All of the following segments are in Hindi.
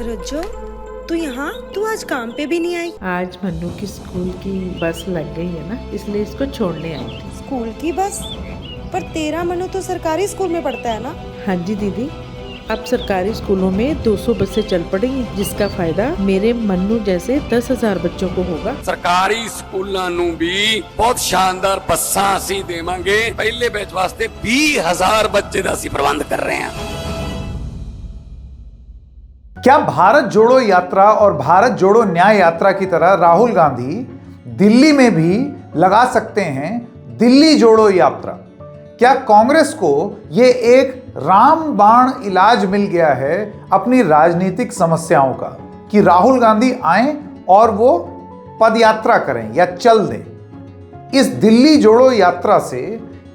रज्जो, तू यहाँ? तू आज काम पे भी नहीं आई? आज मन्नू की स्कूल की बस लग गई है ना, इसलिए इसको छोड़ने आई थी। स्कूल की बस? पर तेरा मन्नू तो सरकारी स्कूल में पढ़ता है ना? हाँ जी दीदी, अब सरकारी स्कूलों में 200 बसें चल पड़ेंगी, जिसका फायदा मेरे मन्नू जैसे 10,000 बच्चों को होगा। सरकारी स्कूलों ਨੂੰ भी बहुत शानदार बसां ਅਸੀਂ ਦੇਵਾਂਗੇ। पहले बैच वास्ते 20,000 बच्चे ਦਾ ਅਸੀਂ प्रबंध कर रहे हैं। क्या भारत जोड़ो यात्रा और भारत जोड़ो न्याय यात्रा की तरह राहुल गांधी दिल्ली में भी लगा सकते हैं दिल्ली जोड़ो यात्रा? क्या कांग्रेस को यह एक रामबाण इलाज मिल गया है अपनी राजनीतिक समस्याओं का कि राहुल गांधी आए और वो पदयात्रा करें या चल दें? इस दिल्ली जोड़ो यात्रा से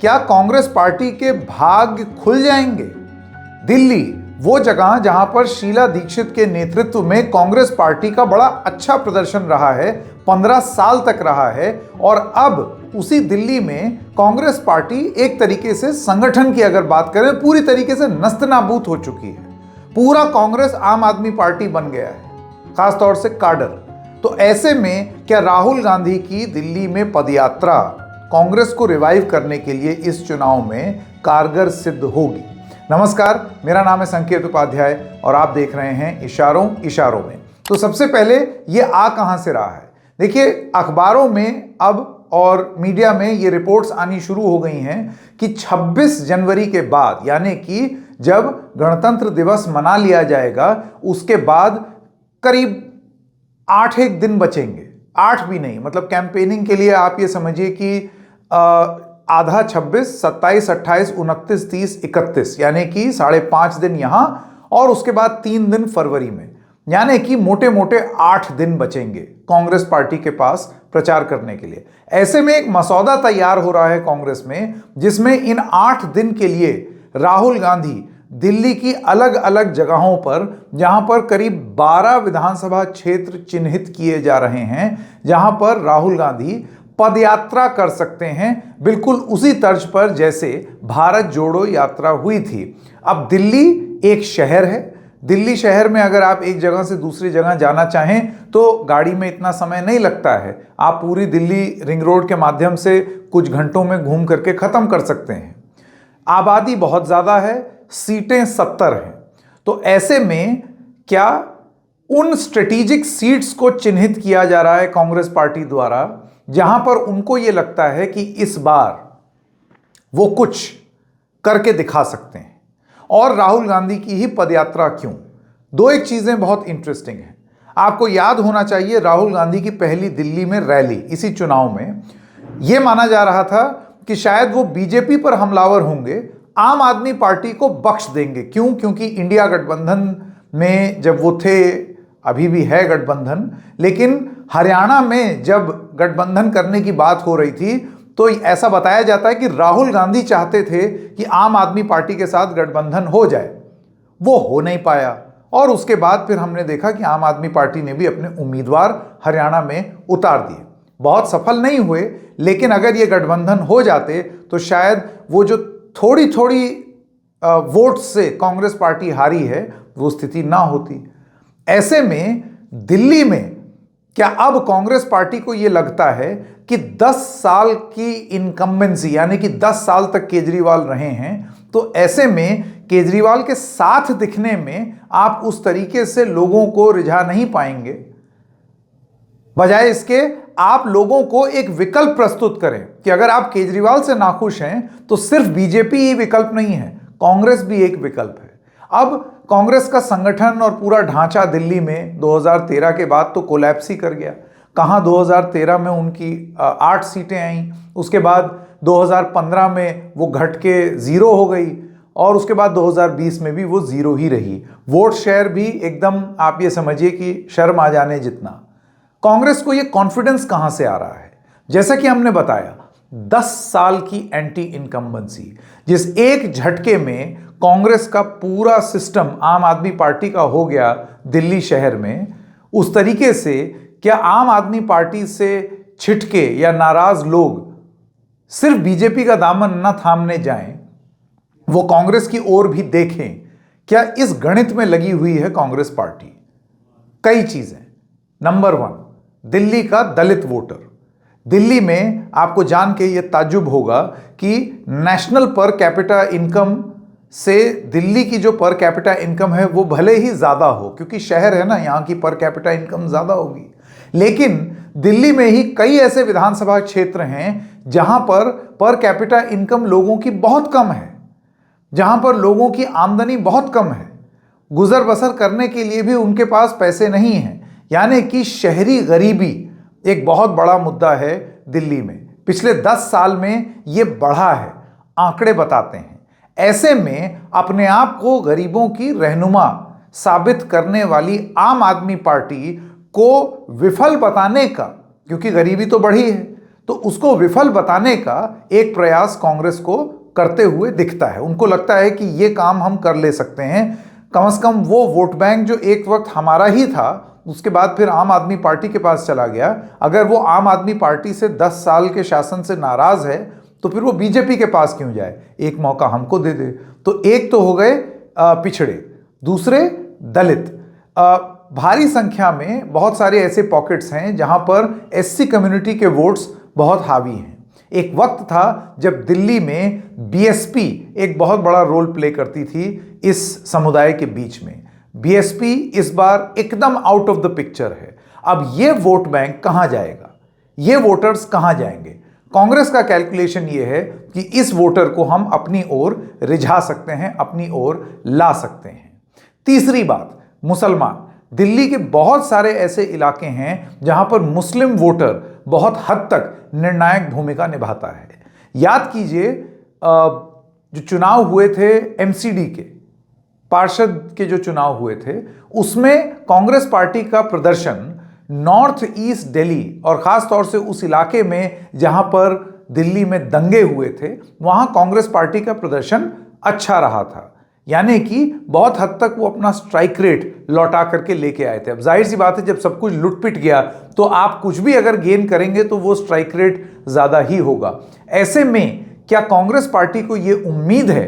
क्या कांग्रेस पार्टी के भाग्य खुल जाएंगे? दिल्ली वो जगह जहां पर शीला दीक्षित के नेतृत्व में कांग्रेस पार्टी का बड़ा अच्छा प्रदर्शन रहा है, 15 साल तक रहा है, और अब उसी दिल्ली में कांग्रेस पार्टी एक तरीके से संगठन की अगर बात करें पूरी तरीके से नस्तनाबूत हो चुकी है। पूरा कांग्रेस आम आदमी पार्टी बन गया है, खासतौर से काडर। तो ऐसे में क्या राहुल गांधी की दिल्ली में पदयात्रा कांग्रेस को रिवाइव करने के लिए इस चुनाव में कारगर सिद्ध होगी? नमस्कार, मेरा नाम है संकेत उपाध्याय और आप देख रहे हैं इशारों इशारों में। तो सबसे पहले ये आ कहां से रहा है? देखिए, अखबारों में अब और मीडिया में ये रिपोर्ट्स आनी शुरू हो गई हैं कि 26 जनवरी के बाद, यानी कि जब गणतंत्र दिवस मना लिया जाएगा, उसके बाद करीब 8 दिन बचेंगे। 8 भी नहीं, मतलब कैंपेनिंग के लिए आप ये समझिए कि आधा 26, 27, 28, 29, 30, 31, यानी कि 5.5 दिन यहां और उसके बाद 3 दिन फरवरी में, यानी कि मोटे मोटे 8 दिन बचेंगे कांग्रेस पार्टी के पास प्रचार करने के लिए। ऐसे में एक मसौदा तैयार हो रहा है कांग्रेस में, जिसमें इन 8 दिन के लिए राहुल गांधी दिल्ली की अलग अलग जगहों पर, जहां पर करीब 12 विधानसभा क्षेत्र चिन्हित किए जा रहे हैं, जहां पर राहुल गांधी पदयात्रा कर सकते हैं, बिल्कुल उसी तर्ज पर जैसे भारत जोड़ो यात्रा हुई थी। अब दिल्ली एक शहर है। दिल्ली शहर में अगर आप एक जगह से दूसरी जगह जाना चाहें तो गाड़ी में इतना समय नहीं लगता है। आप पूरी दिल्ली रिंग रोड के माध्यम से कुछ घंटों में घूम करके खत्म कर सकते हैं। आबादी बहुत ज्यादा है, सीटें 70 हैं। तो ऐसे में क्या उन स्ट्रेटेजिक सीट्स को चिन्हित किया जा रहा है कांग्रेस पार्टी द्वारा, जहां पर उनको यह लगता है कि इस बार वो कुछ करके दिखा सकते हैं, और राहुल गांधी की ही पदयात्रा क्यों? एक चीजें बहुत इंटरेस्टिंग हैं। आपको याद होना चाहिए, राहुल गांधी की पहली दिल्ली में रैली इसी चुनाव में, यह माना जा रहा था कि शायद वो बीजेपी पर हमलावर होंगे, आम आदमी पार्टी को बख्श देंगे। क्यों? क्योंकि इंडिया गठबंधन में जब वो थे, अभी भी है गठबंधन, लेकिन हरियाणा में जब गठबंधन करने की बात हो रही थी तो ऐसा बताया जाता है कि राहुल गांधी चाहते थे कि आम आदमी पार्टी के साथ गठबंधन हो जाए। वो हो नहीं पाया, और उसके बाद फिर हमने देखा कि आम आदमी पार्टी ने भी अपने उम्मीदवार हरियाणा में उतार दिए। बहुत सफल नहीं हुए, लेकिन अगर ये गठबंधन हो जाते तो शायद वो जो थोड़ी थोड़ी वोट से कांग्रेस पार्टी हारी है, वो स्थिति ना होती। ऐसे में दिल्ली में क्या अब कांग्रेस पार्टी को यह लगता है कि 10 साल की इनकम्बेंसी, यानी कि 10 साल तक केजरीवाल रहे हैं, तो ऐसे में केजरीवाल के साथ दिखने में आप उस तरीके से लोगों को रिझा नहीं पाएंगे। बजाय इसके आप लोगों को एक विकल्प प्रस्तुत करें कि अगर आप केजरीवाल से नाखुश हैं तो सिर्फ बीजेपी ही विकल्प नहीं है, कांग्रेस भी एक विकल्प है। अब कांग्रेस का संगठन और पूरा ढांचा दिल्ली में 2013 के बाद तो कोलैप्स ही कर गया। कहां 2013 में उनकी 8 सीटें आईं, उसके बाद 2015 में वो घट के 0 हो गई, और उसके बाद 2020 में भी वो 0 ही रही। वोट शेयर भी एकदम आप ये समझिए कि शर्म आ जाने जितना। कांग्रेस को ये कॉन्फिडेंस कहां से आ रहा है? जैसा कि हमने बताया, 10 साल की एंटी इनकम्बेंसी, जिस एक झटके में कांग्रेस का पूरा सिस्टम आम आदमी पार्टी का हो गया दिल्ली शहर में, उस तरीके से क्या आम आदमी पार्टी से छिटके या नाराज लोग सिर्फ बीजेपी का दामन न थामने जाएं, वो कांग्रेस की ओर भी देखें? क्या इस गणित में लगी हुई है कांग्रेस पार्टी? कई चीजें। नंबर 1, दिल्ली का दलित वोटर। दिल्ली में आपको जान के ये ताज्जुब होगा कि नेशनल पर कैपिटा इनकम से दिल्ली की जो पर कैपिटा इनकम है वो भले ही ज्यादा हो, क्योंकि शहर है ना, यहां की पर कैपिटा इनकम ज्यादा होगी, लेकिन दिल्ली में ही कई ऐसे विधानसभा क्षेत्र हैं जहां पर कैपिटा इनकम लोगों की बहुत कम है, जहां पर लोगों की आमदनी बहुत कम है, गुजर बसर करने के लिए भी उनके पास पैसे नहीं हैं। यानी कि शहरी गरीबी एक बहुत बड़ा मुद्दा है दिल्ली में। पिछले 10 साल में यह बढ़ा है, आंकड़े बताते हैं। ऐसे में अपने आप को गरीबों की रहनुमा साबित करने वाली आम आदमी पार्टी को विफल बताने का, क्योंकि गरीबी तो बढ़ी है, तो उसको विफल बताने का एक प्रयास कांग्रेस को करते हुए दिखता है। उनको लगता है कि ये काम हम कर ले सकते हैं, कम से कम वो वोट बैंक जो एक वक्त हमारा ही था, उसके बाद फिर आम आदमी पार्टी के पास चला गया, अगर वो आम आदमी पार्टी से 10 साल के शासन से नाराज है तो फिर वो बीजेपी के पास क्यों जाए, एक मौका हमको दे दे। तो एक तो हो गए पिछड़े, दूसरे दलित। भारी संख्या में बहुत सारे ऐसे पॉकेट्स हैं जहां पर एससी कम्युनिटी के वोट्स बहुत हावी हैं। एक वक्त था जब दिल्ली में बीएसपी एक बहुत बड़ा रोल प्ले करती थी इस समुदाय के बीच में। बीएसपी इस बार एकदम आउट ऑफ द पिक्चर है। अब ये वोट बैंक कहां जाएगा, ये वोटर्स कहां जाएंगे? कांग्रेस का कैलकुलेशन ये है कि इस वोटर को हम अपनी ओर रिझा सकते हैं, अपनी ओर ला सकते हैं। तीसरी बात, मुसलमान। दिल्ली के बहुत सारे ऐसे इलाके हैं जहां पर मुस्लिम वोटर बहुत हद तक निर्णायक भूमिका निभाता है। याद कीजिए जो चुनाव हुए थे एमसीडी के, पार्षद के जो चुनाव हुए थे, उसमें कांग्रेस पार्टी का प्रदर्शन नॉर्थ ईस्ट दिल्ली और खास तौर से उस इलाके में जहां पर दिल्ली में दंगे हुए थे, वहां कांग्रेस पार्टी का प्रदर्शन अच्छा रहा था। यानी कि बहुत हद तक वो अपना स्ट्राइक रेट लौटा करके लेके आए थे। अब जाहिर सी बात है, जब सब कुछ लुटपिट गया तो आप कुछ भी अगर गेन करेंगे तो वो स्ट्राइक रेट ज्यादा ही होगा। ऐसे में क्या कांग्रेस पार्टी को ये उम्मीद है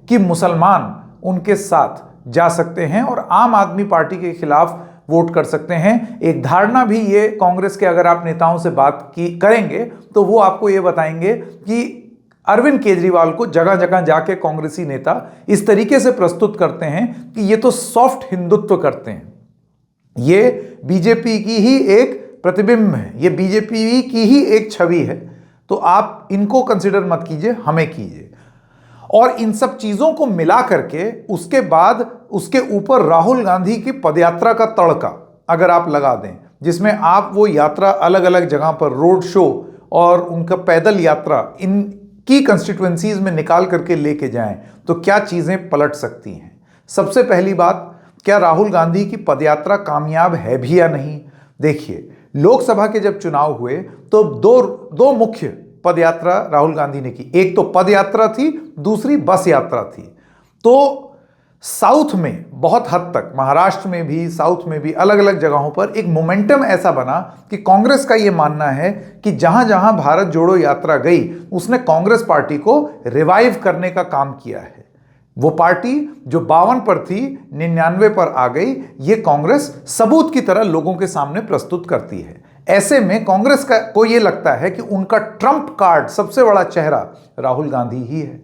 कि मुसलमान उनके साथ जा सकते हैं और आम आदमी पार्टी के खिलाफ वोट कर सकते हैं? एक धारणा भी ये कांग्रेस के अगर आप नेताओं से बात की करेंगे तो वो आपको ये बताएंगे कि अरविंद केजरीवाल को जगह जगह जाके कांग्रेसी नेता इस तरीके से प्रस्तुत करते हैं कि ये तो सॉफ्ट हिंदुत्व करते हैं, ये बीजेपी की ही एक प्रतिबिंब है, ये बीजेपी की ही एक छवि है। तो आप इनको कंसिडर मत कीजिए, हमें कीजिए। और इन सब चीजों को मिला करके उसके बाद उसके ऊपर राहुल गांधी की पदयात्रा का तड़का अगर आप लगा दें, जिसमें आप वो यात्रा अलग अलग जगह पर रोड शो और उनका पैदल यात्रा इनकी कंस्टिट्यूएंसीज में निकाल करके लेके जाएं, तो क्या चीजें पलट सकती हैं? सबसे पहली बात, क्या राहुल गांधी की पदयात्रा कामयाब है भी या नहीं? देखिए, लोकसभा के जब चुनाव हुए तो दो मुख्य पदयात्रा राहुल गांधी ने की। एक तो पदयात्रा थी, दूसरी बस यात्रा थी। तो साउथ में बहुत हद तक, महाराष्ट्र में भी, साउथ में भी, अलग अलग जगहों पर एक मोमेंटम ऐसा बना कि कांग्रेस का यह मानना है कि जहां जहां भारत जोड़ो यात्रा गई उसने कांग्रेस पार्टी को रिवाइव करने का काम किया है। वो पार्टी जो 52 पर थी 99 पर आ गई, ये कांग्रेस सबूत की तरह लोगों के सामने प्रस्तुत करती है। ऐसे में कांग्रेस को यह लगता है कि उनका ट्रम्प कार्ड, सबसे बड़ा चेहरा राहुल गांधी ही है।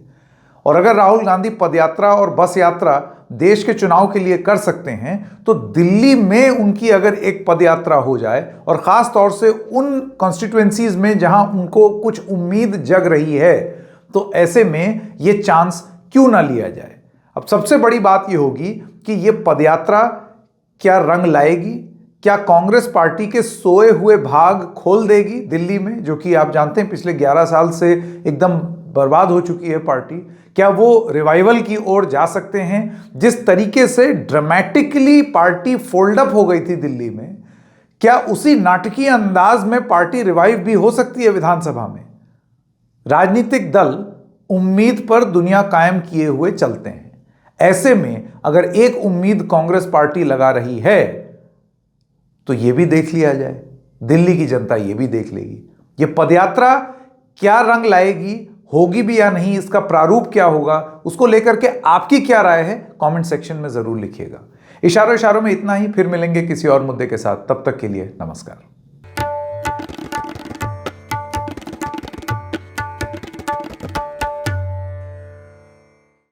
और अगर राहुल गांधी पदयात्रा और बस यात्रा देश के चुनाव के लिए कर सकते हैं, तो दिल्ली में उनकी अगर एक पदयात्रा हो जाए और खास तौर से उन कॉन्स्टिट्यूएंसीज में जहां उनको कुछ उम्मीद जग रही है, तो ऐसे में यह चांस क्यों ना लिया जाए। अब सबसे बड़ी बात यह होगी कि यह पदयात्रा क्या रंग लाएगी, क्या कांग्रेस पार्टी के सोए हुए भाग खोल देगी दिल्ली में, जो कि आप जानते हैं पिछले 11 साल से एकदम बर्बाद हो चुकी है पार्टी। क्या वो रिवाइवल की ओर जा सकते हैं? जिस तरीके से ड्रामेटिकली पार्टी फोल्ड अप हो गई थी दिल्ली में, क्या उसी नाटकीय अंदाज में पार्टी रिवाइव भी हो सकती है विधानसभा में? राजनीतिक दल उम्मीद पर दुनिया कायम किए हुए चलते हैं। ऐसे में अगर एक उम्मीद कांग्रेस पार्टी लगा रही है तो यह भी देख लिया जाए, दिल्ली की जनता यह भी देख लेगी। यह पदयात्रा क्या रंग लाएगी, होगी भी या नहीं, इसका प्रारूप क्या होगा, उसको लेकर के आपकी क्या राय है, कमेंट सेक्शन में जरूर लिखिएगा। इशारों इशारों में इतना ही, फिर मिलेंगे किसी और मुद्दे के साथ। तब तक के लिए नमस्कार।